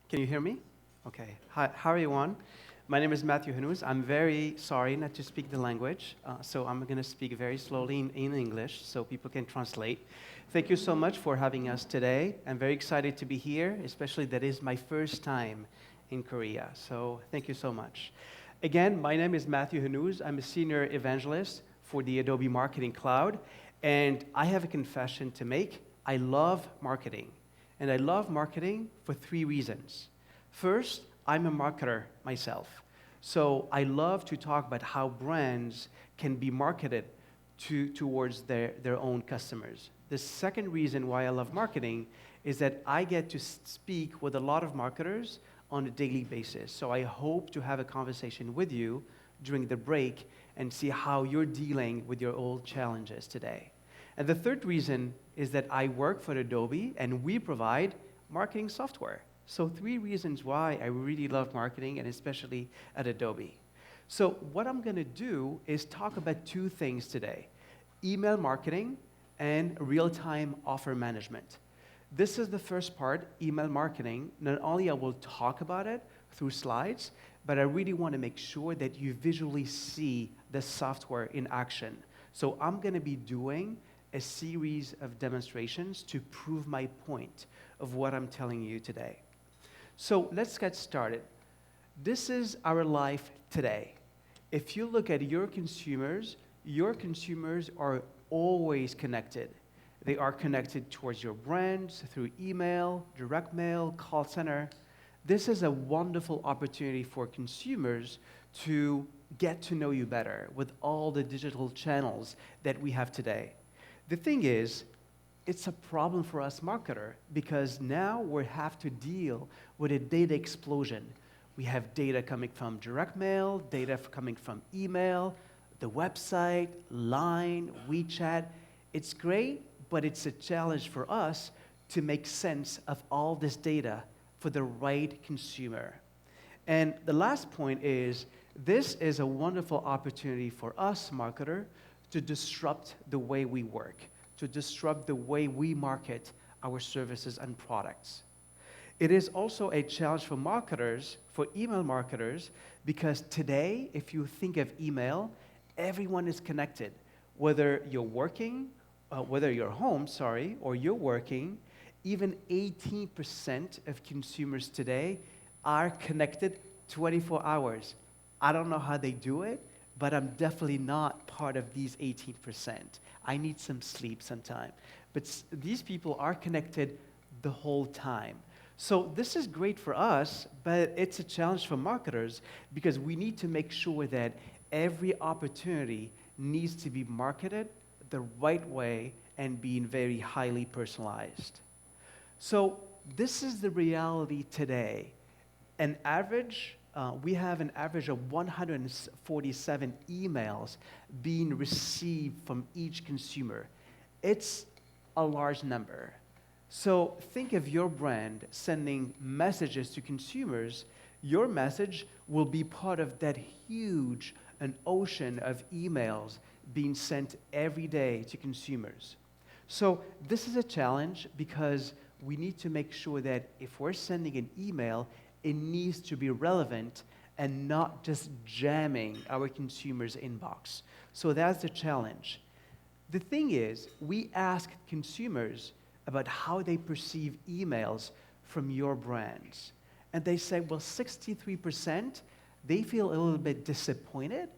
Can you hear me? Okay. Hi everyone. My name is Matthew Hanous. I'm very sorry not to speak the language, so I'm going to speak very slowly in English so people can translate. Thank you so much for having us today. I'm very excited to be here, especially that is my first time in Korea. So thank you so much. Again, my name is Matthew Hanous. I'm a senior evangelist for the Adobe Marketing Cloud, and I have a confession to make. I love marketing. And I love marketing for three reasons. First, I'm a marketer myself. So I love to talk about how brands can be marketed towards their own customers. The second reason why I love marketing is that I get to speak with a lot of marketers on a daily basis. So I hope to have a conversation with you during the break and see how you're dealing with your old challenges today. And the third reason is that I work for Adobe and we provide marketing software. So three reasons why I really love marketing and especially at Adobe. So what I'm going to do is talk about two things today: email marketing and real-time offer management. This is the first part, email marketing. Not only I will talk about it through slides, but I really want to make sure that you visually see the software in action. So I'm going to be doing a series of demonstrations to prove my point of what I'm telling you today. So let's get started. This is our life today. If you look at your consumers are always connected. They are connected towards your brands through email, direct mail, call center. This is a wonderful opportunity for consumers to get to know you better with all the digital channels that we have today. The thing is, it's a problem for us marketer because now we have to deal with a data explosion. We have data coming from direct mail, data coming from email, the website, Line, WeChat. It's great, but it's a challenge for us to make sense of all this data for the right consumer. And the last point is, this is a wonderful opportunity for us marketer to disrupt the way we work, to disrupt the way we market our services and products. It is also a challenge for marketers, for email marketers, because today, if you think of email, everyone is connected. Whether you're working, whether you're home, or you're working, even 18% of consumers today are connected 24 hours. I don't know how they do it, but I'm definitely not part of these 18%. I need some sleep sometime. But these people are connected the whole time. So this is great for us, but it's a challenge for marketers because we need to make sure that every opportunity needs to be marketed the right way and being very highly personalized. So this is the reality today. We have an average of 147 emails being received from each consumer. It's a large number. So think of your brand sending messages to consumers. Your message will be part of that huge an ocean of emails being sent every day to consumers. So this is a challenge because we need to make sure that if we're sending an email, it needs to be relevant and not just jamming our consumers' inbox. So that's the challenge. The thing is, we ask consumers about how they perceive emails from your brands. And they say, well, 63%, they feel a little bit disappointed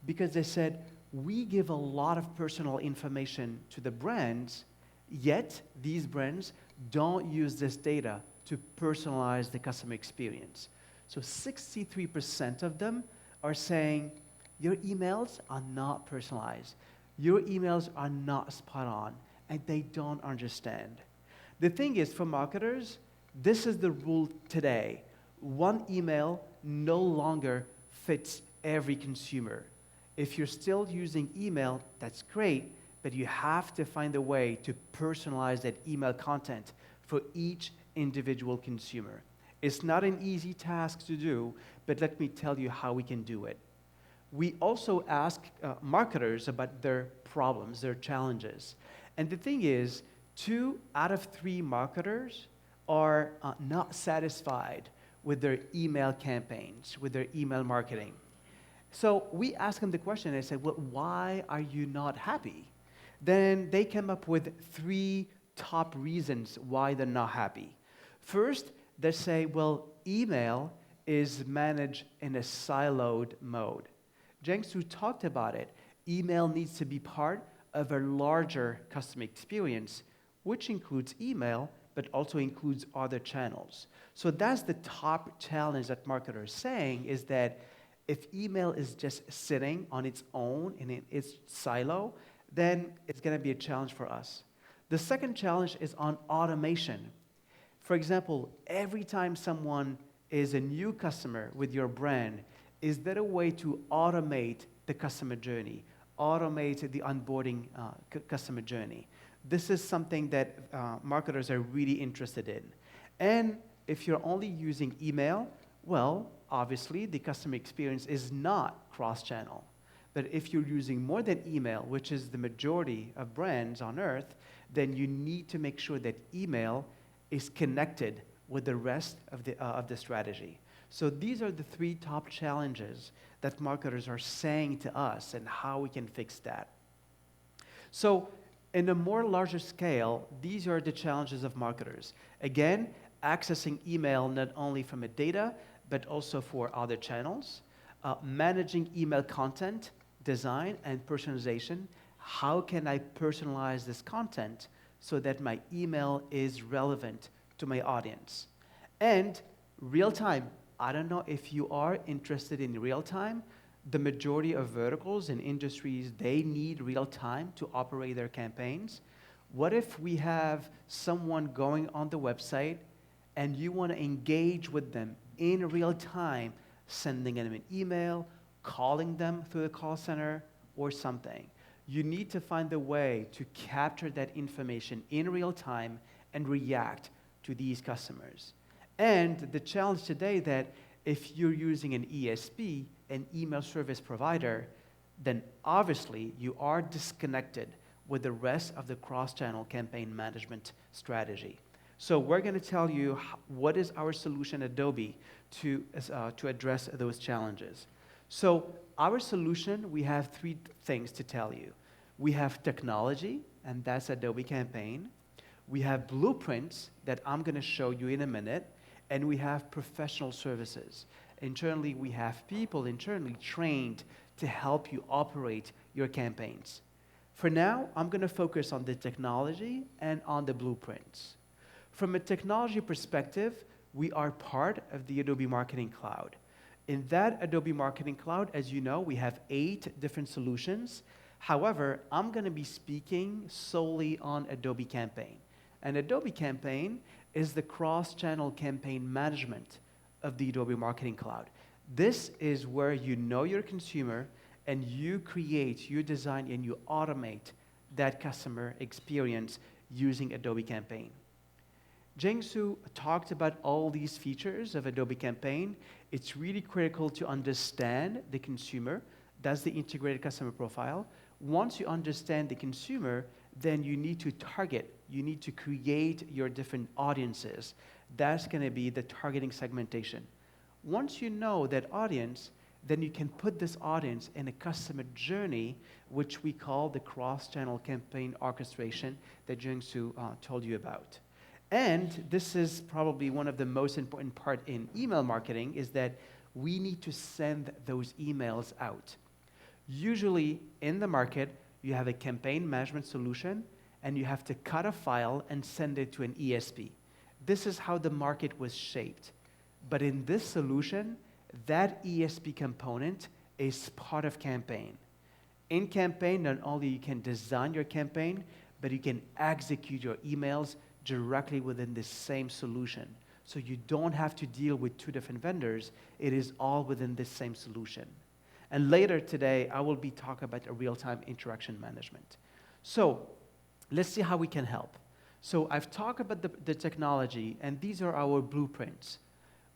because they said, we give a lot of personal information to the brands, yet these brands don't use this data to personalize the customer experience. So 63% of them are saying, your emails are not personalized. Your emails are not spot on, and they don't understand. The thing is, for marketers, this is the rule today. One email no longer fits every consumer. If you're still using email, that's great, but you have to find a way to personalize that email content for each individual consumer. It's not an easy task to do, but let me tell you how we can do it. We also ask marketers about their problems, their challenges. And the thing is, 2 out of 3 marketers are not satisfied with their email campaigns, with their email marketing. So we asked them the question, and I said, well, why are you not happy? Then they came up with 3 top reasons why they're not happy. First, they say, well, email is managed in a siloed mode. Jiangsu talked about it. Email needs to be part of a larger customer experience, which includes email, but also includes other channels. So that's the top challenge that marketers are saying, is that if email is just sitting on its own in its silo, then it's going to be a challenge for us. The second challenge is on automation. For example, every time someone is a new customer with your brand, is there a way to automate the customer journey, automate the onboarding customer journey? This is something that marketers are really interested in. And if you're only using email, well, obviously the customer experience is not cross-channel. But if you're using more than email, which is the majority of brands on earth, then you need to make sure that email is connected with the rest of the strategy. So these are the 3 top challenges that marketers are saying to us and how we can fix that. So in a more larger scale, these are the challenges of marketers. Again, accessing email not only from a data, but also for other channels, managing email content, design, and personalization. How can I personalize this content so that my email is relevant to my audience? And real time. I don't know if you are interested in real time. The majority of verticals and industries, they need real time to operate their campaigns. What if we have someone going on the website and you want to engage with them in real time, sending them an email, calling them through the call center, or something? You need to find a way to capture that information in real time and react to these customers. And the challenge today that if you're using an ESP, an email service provider, then obviously you are disconnected with the rest of the cross-channel campaign management strategy. So we're going to tell you what is our solution at Adobe to address those challenges. So our solution, we have 3 things to tell you. We have technology, and that's Adobe Campaign. We have blueprints that I'm going to show you in a minute, and we have professional services. Internally, we have people internally trained to help you operate your campaigns. For now, I'm going to focus on the technology and on the blueprints. From a technology perspective, we are part of the Adobe Marketing Cloud. In that Adobe Marketing Cloud, as you know, we have 8 different solutions. However, I'm going to be speaking solely on Adobe Campaign. And Adobe Campaign is the cross-channel campaign management of the Adobe Marketing Cloud. This is where you know your consumer and you create, you design, and you automate that customer experience using Adobe Campaign. Jiangsu talked about all these features of Adobe Campaign. It's really critical to understand the consumer. That's the integrated customer profile. Once you understand the consumer, then you need to target. You need to create your different audiences. That's going to be the targeting segmentation. Once you know that audience, then you can put this audience in a customer journey, which we call the cross-channel campaign orchestration that Jiangsu told you about. And this is probably one of the most important part in email marketing, is that we need to send those emails out. Usually in the market, you have a campaign management solution, and you have to cut a file and send it to an ESP. This is how the market was shaped. But in this solution, that ESP component is part of campaign. In campaign, not only you can design your campaign, but you can execute your emails directly within this same solution. So you don't have to deal with 2 different vendors. It is all within this same solution. And later today, I will be talking about a real-time interaction management. So let's see how we can help. So I've talked about the technology, and these are our blueprints.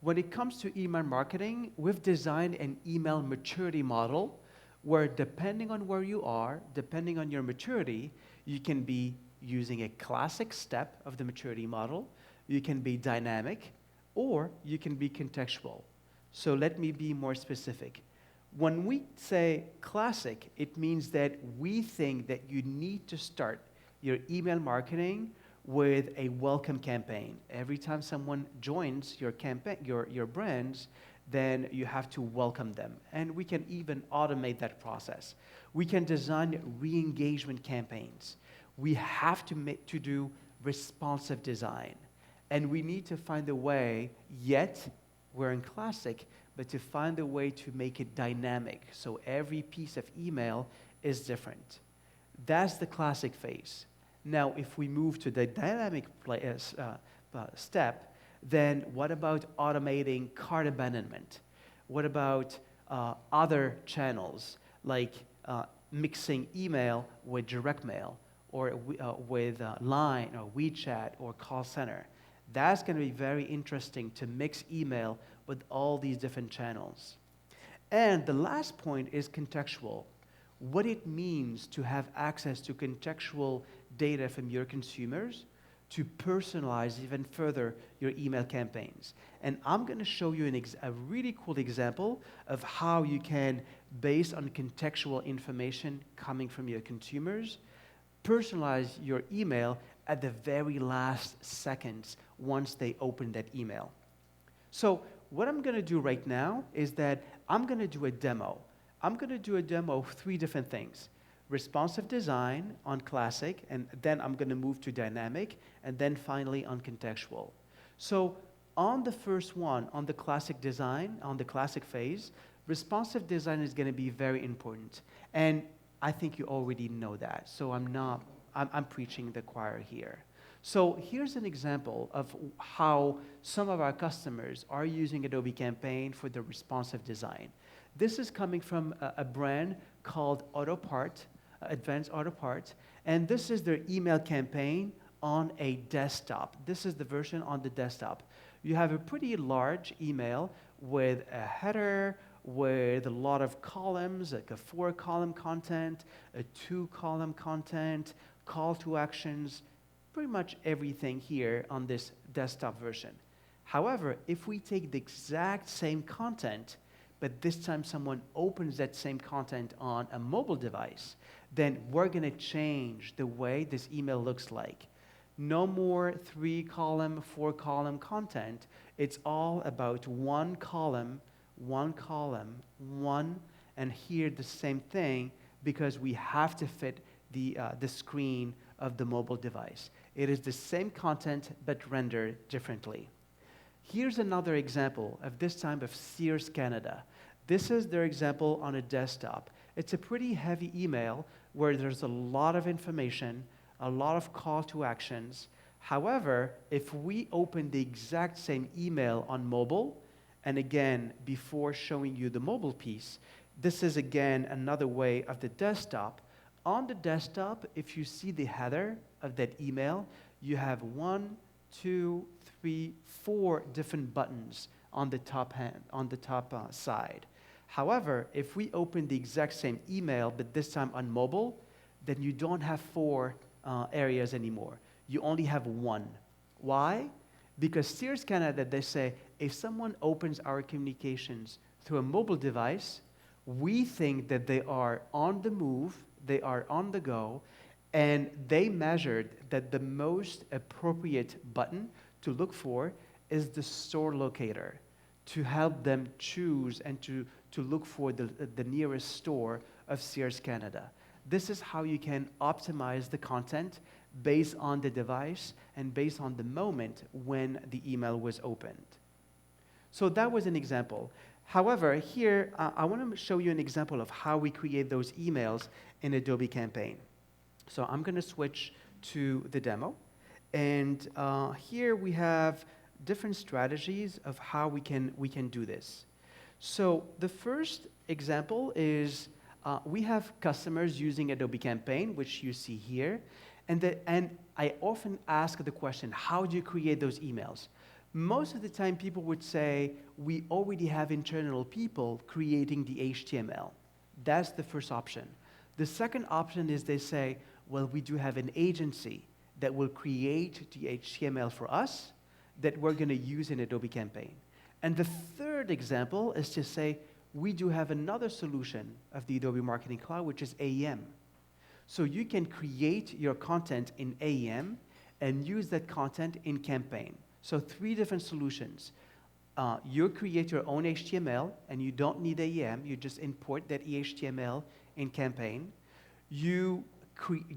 When it comes to email marketing, we've designed an email maturity model where, depending on where you are, depending on your maturity, you can be using a classic step of the maturity model, you can be dynamic, or you can be contextual. So let me be more specific. When we say classic, it means that we think that you need to start your email marketing with a welcome campaign. Every time someone joins your campaign, your brands, then you have to welcome them. And we can even automate that process. We can design re-engagement campaigns. We have to do responsive design. And we need to find a way, yet we're in classic, but to find a way to make it dynamic. So every piece of email is different. That's the classic phase. Now, if we move to the dynamic step, then what about automating cart abandonment? What about other channels, like mixing email with direct mail, or with Line, or WeChat, or call center? That's going to be very interesting to mix email with all these different channels. And the last point is contextual. What it means to have access to contextual data from your consumers to personalize even further your email campaigns. And I'm going to show you a really cool example of how you can, based on contextual information coming from your consumers, personalize your email at the very last seconds once they open that email. So what I'm going to do right now is that I'm going to do a demo. I'm going to do a demo of 3 different things. Responsive design on classic, and then I'm going to move to dynamic, and then finally on contextual. So on the first one, on the classic design, on the classic phase, responsive design is going to be very important. And I think you already know that, so I'm preaching the choir here. So here's an example of how some of our customers are using Adobe Campaign for the responsive design. This is coming from a brand called Autopart, Advanced Autopart, and this is their email campaign on a desktop. This is the version on the desktop. You have a pretty large email with a header, with a lot of columns, like a 4-column content, a 2-column content, call to actions, pretty much everything here on this desktop version. However, if we take the exact same content, but this time someone opens that same content on a mobile device, then we're going to change the way this email looks like. No more 3-column, 4-column content. It's all about 1 column, 1 column, 1, and here the same thing, because we have to fit the screen of the mobile device. It is the same content, but rendered differently. Here's another example of this time of Sears Canada. This is their example on a desktop. It's a pretty heavy email where there's a lot of information, a lot of call to actions. However, if we open the exact same email on mobile, and again, before showing you the mobile piece, this is again another way of the desktop. On the desktop, if you see the header of that email, you have 1, 2, 3, 4 different buttons on the top side. However, if we open the exact same email, but this time on mobile, then you don't have 4 areas anymore. You only have 1. Why? Because Sears Canada, they say, if someone opens our communications through a mobile device, we think that they are on the move, they are on the go, and they measured that the most appropriate button to look for is the store locator, to help them choose and to look for the nearest store of Sears Canada. This is how you can optimize the content based on the device and based on the moment when the email was opened. So that was an example. However, here I want to show you an example of how we create those emails in Adobe Campaign. So I'm going to switch to the demo. And here we have different strategies of how we can do this. So the first example is we have customers using Adobe Campaign, which you see here. And I often ask the question, how do you create those emails? Most of the time, people would say, we already have internal people creating the HTML. That's the first option. The second option is they say, well, we do have an agency that will create the HTML for us. that we're going to use in Adobe Campaign. And the third example is to say, we do have another solution of the Adobe Marketing Cloud, which is AEM. So you can create your content in AEM and use that content in Campaign. So 3 different solutions. You create your own HTML, and you don't need AEM. You just import that HTML in Campaign. You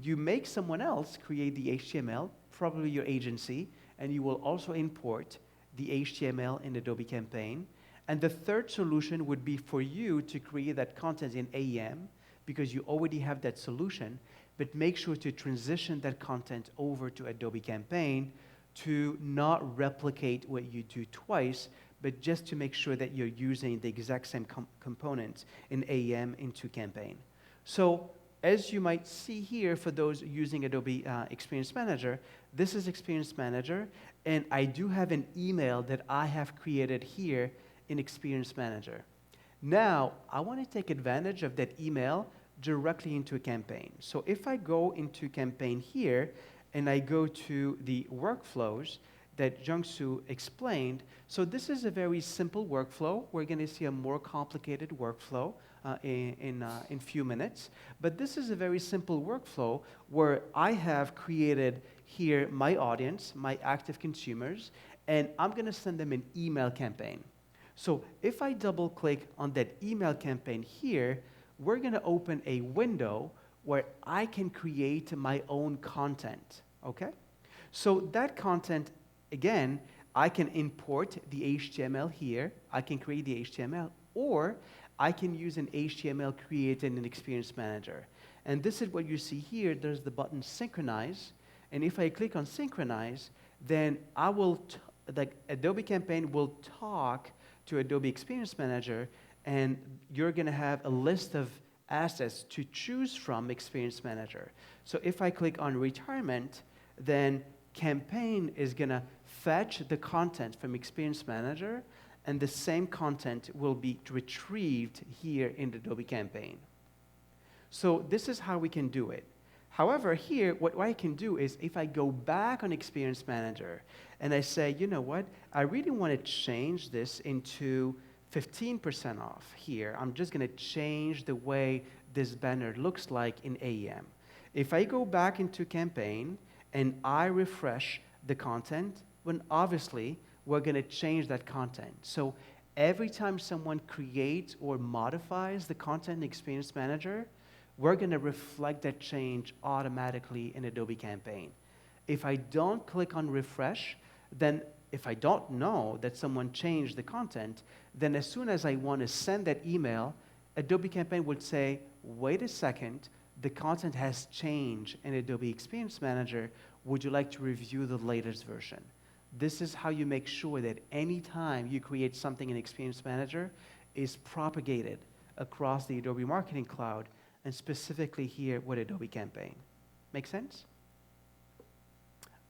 make someone else create the HTML, probably your agency, and you will also import the HTML in Adobe Campaign. And the third solution would be for you to create that content in AEM, because you already have that solution, but make sure to transition that content over to Adobe Campaign to not replicate what you do twice, but just to make sure that you're using the exact same components in AEM into Campaign. So as you might see here, for those using Adobe Experience Manager, this is Experience Manager, and I do have an email that I have created here in Experience Manager. Now, I want to take advantage of that email directly into a campaign. So if I go into Campaign here, and I go to the workflows that Jung-Soo explained, so this is a very simple workflow. We're going to see a more complicated workflow in a few minutes. But this is a very simple workflow where I have created here my audience, my active consumers, and I'm going to send them an email campaign. So if I double-click on that email campaign here, we're going to open a window where I can create my own content, okay? So that content, again, I can import the HTML here. I can create the HTML, or I can use an HTML created in Experience Manager. And this is what you see here. There's the button Synchronize, and if I click on Synchronize, then the Adobe Campaign will talk to Adobe Experience Manager, and you're going to have a list of assets to choose from Experience Manager. So if I click on Retirement, then Campaign is going to fetch the content from Experience Manager, and the same content will be retrieved here in the Adobe Campaign. So this is how we can do it. However, here, what I can do is if I go back on Experience Manager and I say, you know what, I really want to change this into 15% off here. I'm just going to change the way this banner looks like in AEM. If I go back into Campaign and I refresh the content, then obviously we're going to change that content. So every time someone creates or modifies the content in Experience Manager, we're going to reflect that change automatically in Adobe Campaign. If I don't click on refresh, then if I don't know that someone changed the content, then as soon as I want to send that email, Adobe Campaign would say, wait a second, the content has changed in Adobe Experience Manager. Would you like to review the latest version? This is how you make sure that anytime you create something in Experience Manager is propagated across the Adobe Marketing Cloud, and specifically here with Adobe Campaign. Make sense?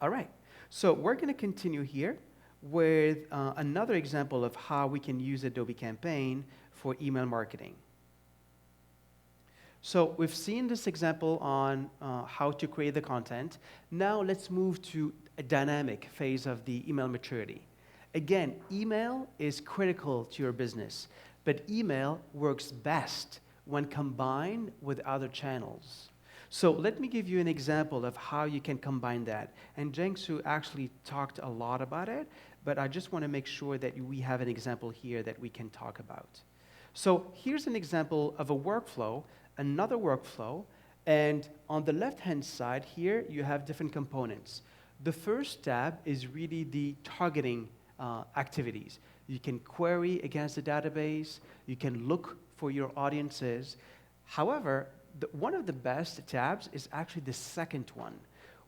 All right, so we're going to continue here with another example of how we can use Adobe Campaign for email marketing. So we've seen this example on how to create the content. Now let's move to a dynamic phase of the email maturity. Again, email is critical to your business, but email works best when combined with other channels. So let me give you an example of how you can combine that. And Jung-Soo actually talked a lot about it, but I just want to make sure that we have an example here that we can talk about. So here's an example of a workflow, another workflow, and on the left-hand side here, you have different components. The first tab is really the targeting activities. You can query against the database, you can look for your audiences. However, one of the best tabs is actually the second one,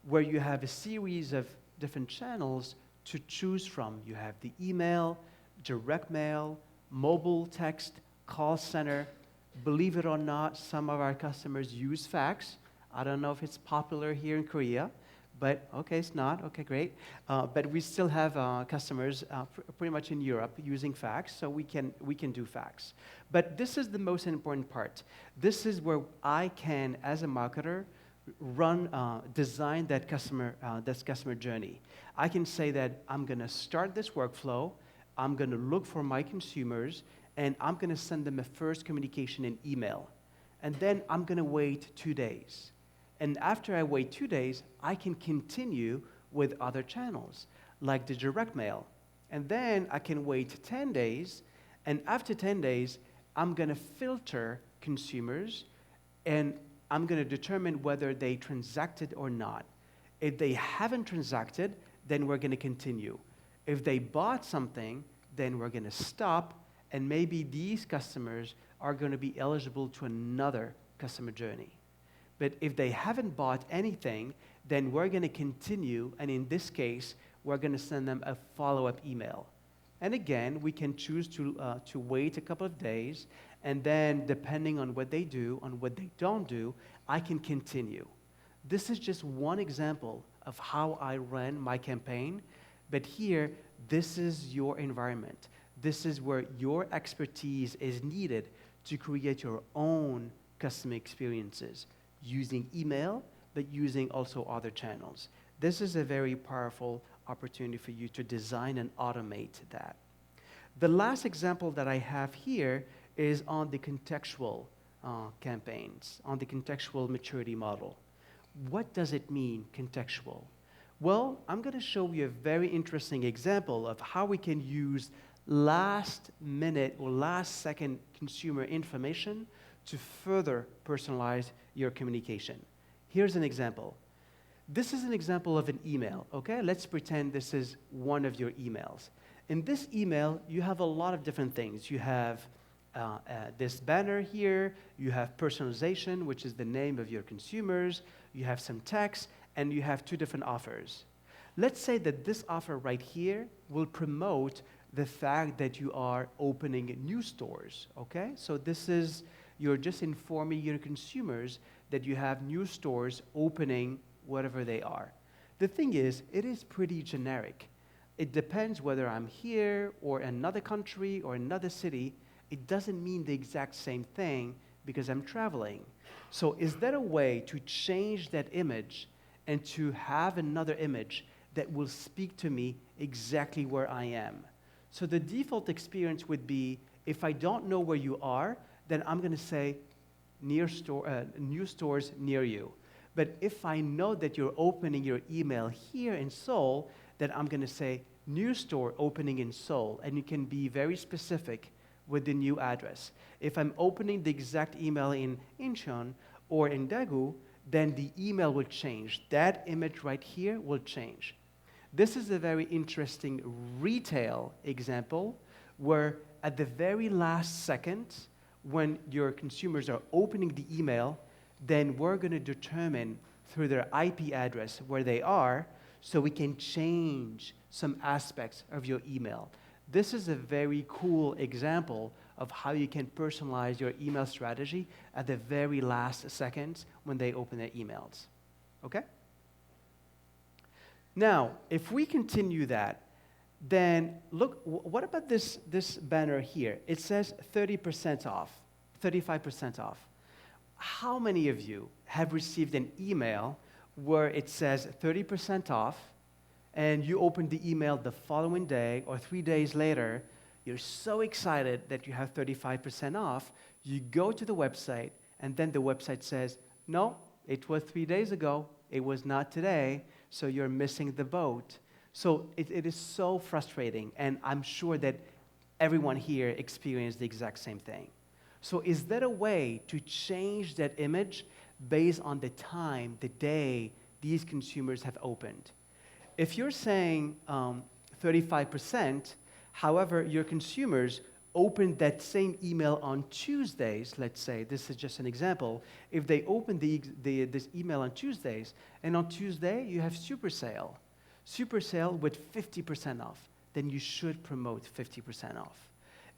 where you have a series of different channels to choose from. You have the email, direct mail, mobile text, call center. Believe it or not, some of our customers use fax. I don't know if it's popular here in Korea, but okay, it's not. Okay, great. But we still have customers pretty much in Europe using fax, so we can do fax. But this is the most important part. This is where I can, as a marketer, design that customer journey. I can say that I'm going to start this workflow, I'm going to look for my consumers, and I'm going to send them a first communication in email. And then I'm going to wait 2 days. And after I wait 2 days, I can continue with other channels, like the direct mail. And then I can wait 10 days, and after 10 days, I'm going to filter consumers, and I'm going to determine whether they transacted or not. If they haven't transacted, then we're going to continue. If they bought something, then we're going to stop, and maybe these customers are going to be eligible to another customer journey. But if they haven't bought anything, then we're going to continue, and in this case, we're going to send them a follow-up email. And again, we can choose to wait a couple of days, and then depending on what they do, on what they don't do, I can continue. This is just one example of how I ran my campaign, but here, this is your environment. This is where your expertise is needed to create your own customer experiences using email, but using also other channels. This is a very powerful opportunity for you to design and automate that. The last example that I have here is on the contextual campaigns, on the contextual maturity model. What does it mean, contextual? Well, I'm going to show you a very interesting example of how we can use last minute or last second consumer information to further personalize your communication. Here's an example. This is an example of an email, okay? Let's pretend this is one of your emails. In this email, you have a lot of different things. You have this banner here, you have personalization, which is the name of your consumers, you have some text, and you have 2 different offers. Let's say that this offer right here will promote the fact that you are opening new stores, okay? So this is, you're just informing your consumers that you have new stores opening whatever they are. The thing is, it is pretty generic. It depends whether I'm here or another country or another city. It doesn't mean the exact same thing because I'm traveling. So is there a way to change that image and to have another image that will speak to me exactly where I am? So the default experience would be, if I don't know where you are, then I'm going to say new stores near you. But if I know that you're opening your email here in Seoul, then I'm going to say new store opening in Seoul, and you can be very specific with the new address. If I'm opening the exact email in Incheon or in Daegu, then the email will change. That image right here will change. This is a very interesting retail example where at the very last second, when your consumers are opening the email, then we're going to determine through their IP address where they are, so we can change some aspects of your email. This is a very cool example of how you can personalize your email strategy at the very last seconds when they open their emails. Okay? Now, if we continue that, then look, what about this banner here? It says 30% off, 35% off. How many of you have received an email where it says 30% off, and you open the email the following day or 3 days later, you're so excited that you have 35% off, you go to the website, and then the website says, no, it was 3 days ago, it was not today, so you're missing the boat. So it is so frustrating, and I'm sure that everyone here experienced the exact same thing. So is there a way to change that image based on the time, the day these consumers have opened? If you're saying 35%, however, your consumers opened that same email on Tuesdays, let's say, this is just an example, if they open this email on Tuesdays, and on Tuesday you have super sale with 50% off, then you should promote 50% off.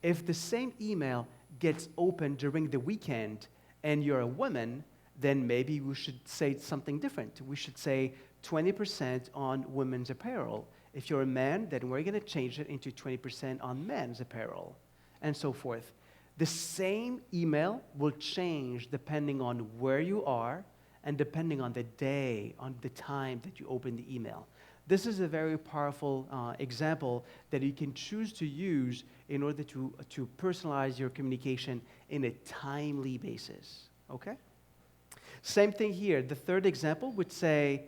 If the same email gets opened during the weekend and you're a woman, then maybe we should say something different. We should say 20% on women's apparel. If you're a man, then we're going to change it into 20% on men's apparel, and so forth. The same email will change depending on where you are and depending on the day, on the time that you open the email. This is a very powerful example that you can choose to use in order to personalize your communication in a timely basis, okay? Same thing here. The third example would say,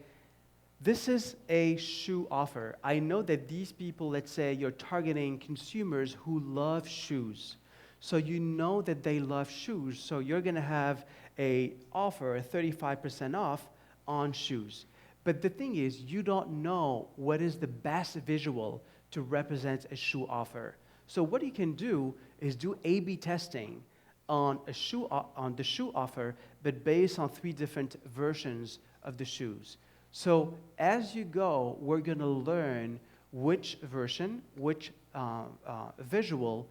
this is a shoe offer. I know that these people, let's say you're targeting consumers who love shoes. So you know that they love shoes, so you're gonna have a offer, a 35% off on shoes. But the thing is, you don't know what is the best visual to represent a shoe offer. So what you can do is do A/B testing on the shoe offer, but based on 3 different versions of the shoes. So as you go, we're going to learn which version, which visual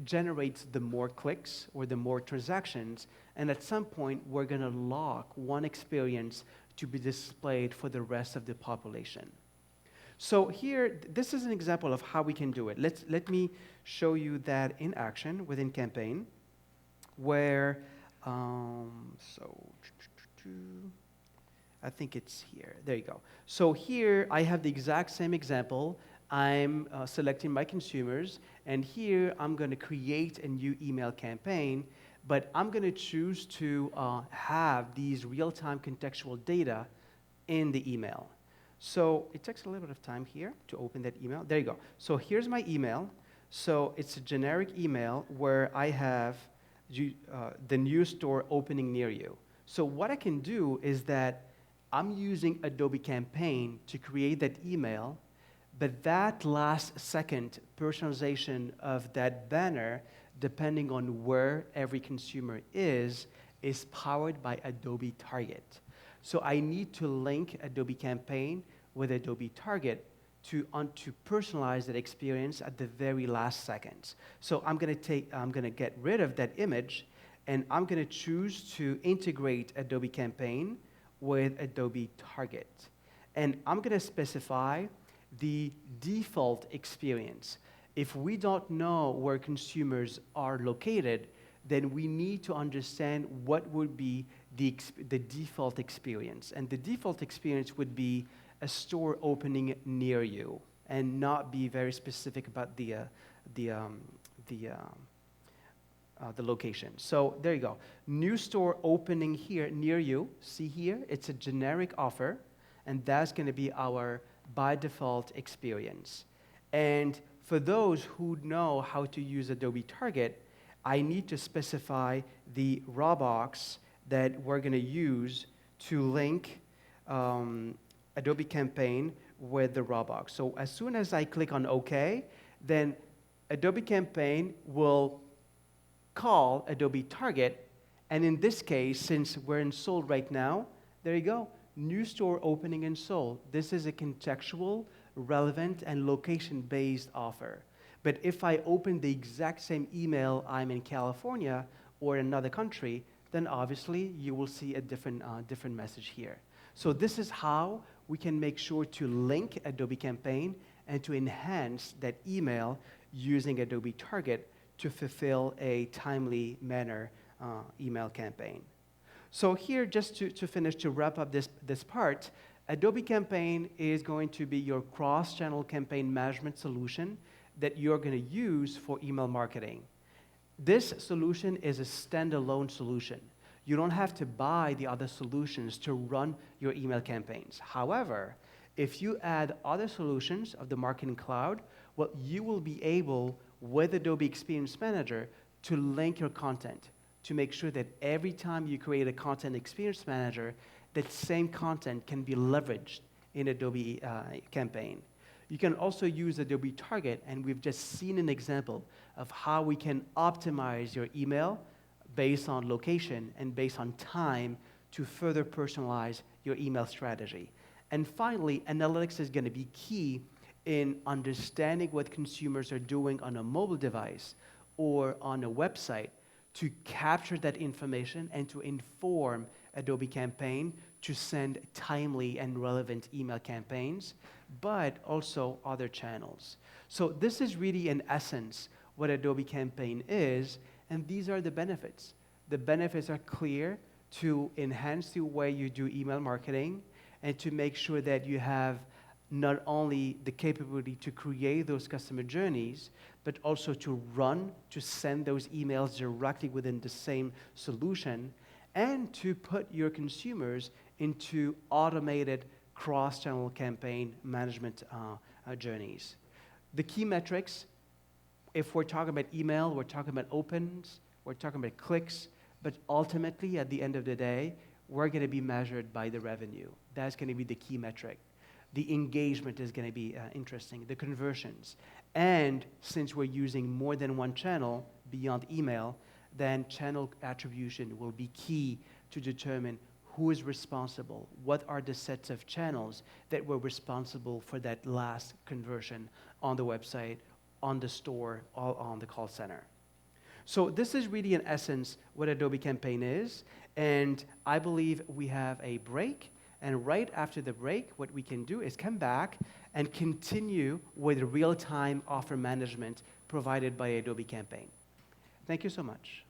generates the more clicks or the more transactions, and at some point, we're going to lock one experience to be displayed for the rest of the population. So here, this is an example of how we can do it. Let me show you that in action within Campaign, where, I think it's here. There you go. So here, I have the exact same example. I'm selecting my consumers, and here I'm going to create a new email campaign, but I'm going to choose to have these real-time contextual data in the email. So it takes a little bit of time here to open that email. There you go. So here's my email. So it's a generic email where I have the new store opening near you. So what I can do is that I'm using Adobe Campaign to create that email, but that last second personalization of that banner, depending on where every consumer is powered by Adobe Target. So I need to link Adobe Campaign with Adobe Target to personalize that experience at the very last seconds. So I'm going to get rid of that image, and I'm going to choose to integrate Adobe Campaign with Adobe Target. And I'm going to specify the default experience. If we don't know where consumers are located, then we need to understand what would be the default experience. And the default experience would be a store opening near you, and not be very specific about the location. So there you go. New store opening here near you. See here, it's a generic offer, and that's going to be our by default experience. And for those who know how to use Adobe Target, I need to specify the raw box that we're going to use to link Adobe Campaign with the raw box. So as soon as I click on OK, then Adobe Campaign will call Adobe Target, and in this case, since we're in Seoul right now, there you go, new store opening in Seoul. This is a contextual, relevant, and location-based offer. But if I open the exact same email, I'm in California or another country, then obviously you will see a different message here. So this is how we can make sure to link Adobe Campaign and to enhance that email using Adobe Target to fulfill a timely manner email campaign. So here, just to finish, to wrap up this part, Adobe Campaign is going to be your cross-channel campaign management solution that you're going to use for email marketing. This solution is a standalone solution. You don't have to buy the other solutions to run your email campaigns. However, if you add other solutions of the Marketing Cloud, well, you will be able, with Adobe Experience Manager, to link your content, to make sure that every time you create a content experience manager, that same content can be leveraged in Adobe Campaign. You can also use Adobe Target, and we've just seen an example of how we can optimize your email based on location and based on time to further personalize your email strategy. And finally, analytics is going to be key in understanding what consumers are doing on a mobile device or on a website to capture that information and to inform Adobe Campaign to send timely and relevant email campaigns, but also other channels. So this is really, in essence, what Adobe Campaign is, and these are the benefits. The benefits are clear. to enhance the way you do email marketing and to make sure that you have not only the capability to create those customer journeys, but also to send those emails directly within the same solution, and to put your consumers into automated cross-channel campaign management journeys. The key metrics, if we're talking about email, we're talking about opens, we're talking about clicks, but ultimately, at the end of the day, we're going to be measured by the revenue. That's going to be the key metric. The engagement is going to be interesting, the conversions. And since we're using more than one channel beyond email, then channel attribution will be key to determine who is responsible, what are the sets of channels that were responsible for that last conversion on the website, on the store, or on the call center. So this is really, in essence, what Adobe Campaign is, and I believe we have a break, and right after the break, what we can do is come back and continue with real-time offer management provided by Adobe Campaign. Thank you so much.